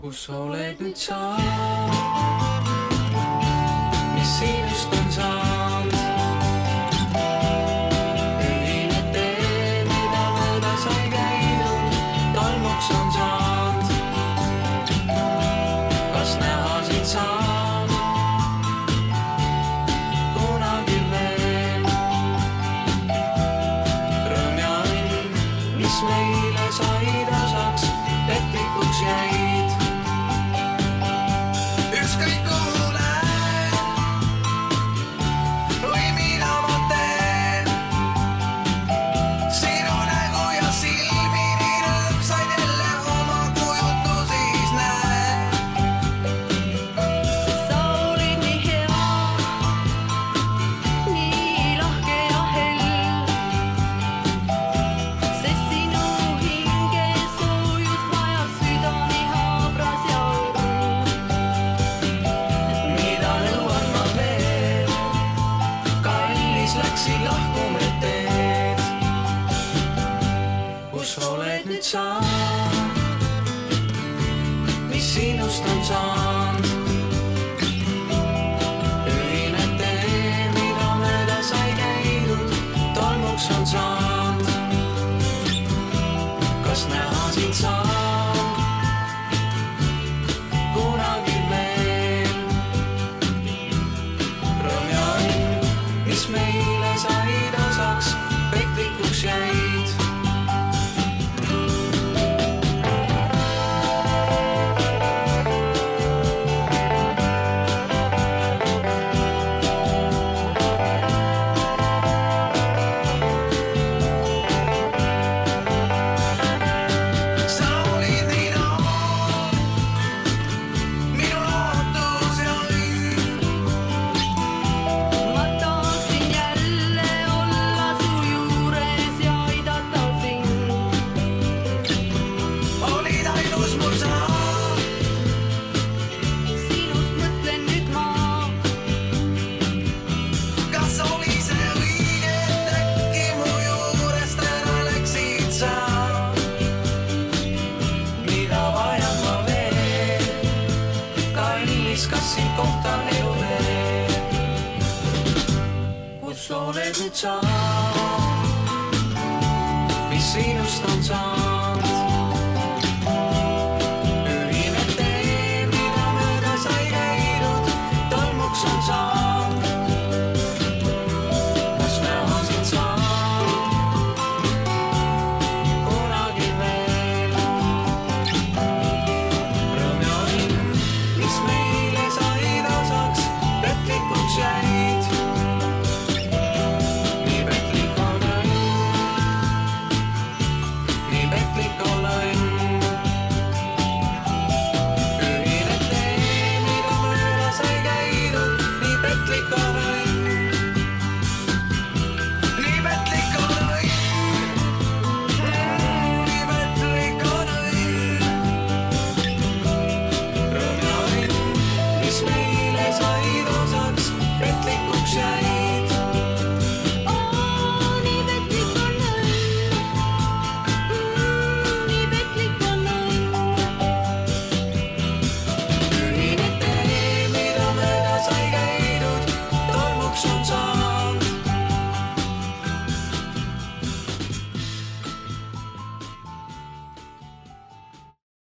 kus oled nüüd sa, mis sinust on saanud? Ühine tee, mida mööda sai käinud, tolmuks on saanud. Kas näha sind saab kunagi veel? Rõõm ja õnn, mis meile said osaks, petlikuks jäid. Ükskõik kuhu lähen või mida ma teen, sinu nägu ja silmi nii rõõmsaid jälle oma kujutusis näen. Sa olid nii hea, nii lahke ja hell, sest sinu hinge soojust vajas süda nii habras ja õrn. Mida nõuan ma veel, kallis läksid lahkume teed. Kus oled nüüd sa, mis sinust on saanud? Ühine tee, mida mööda sai käidud, tolmuks on saanud. Kas näha sind saab kunagi veel? Rõõm ja õnn, mis meile said osaks, petlikuks jäid. Sa olid nii noor, minu lootus ja õnn. Ma tahaksin jälle olla su juures ja aidata sind. Olid ainus mul sa, Sinust mõtlen nüüd ma, kas oli see õige, et äkki mu juurest ära läksid sa? Mida vajan ma veel, kallis, kas sind kohtan eluteel? Kus oled nüüd sa, mis sinust on saanud?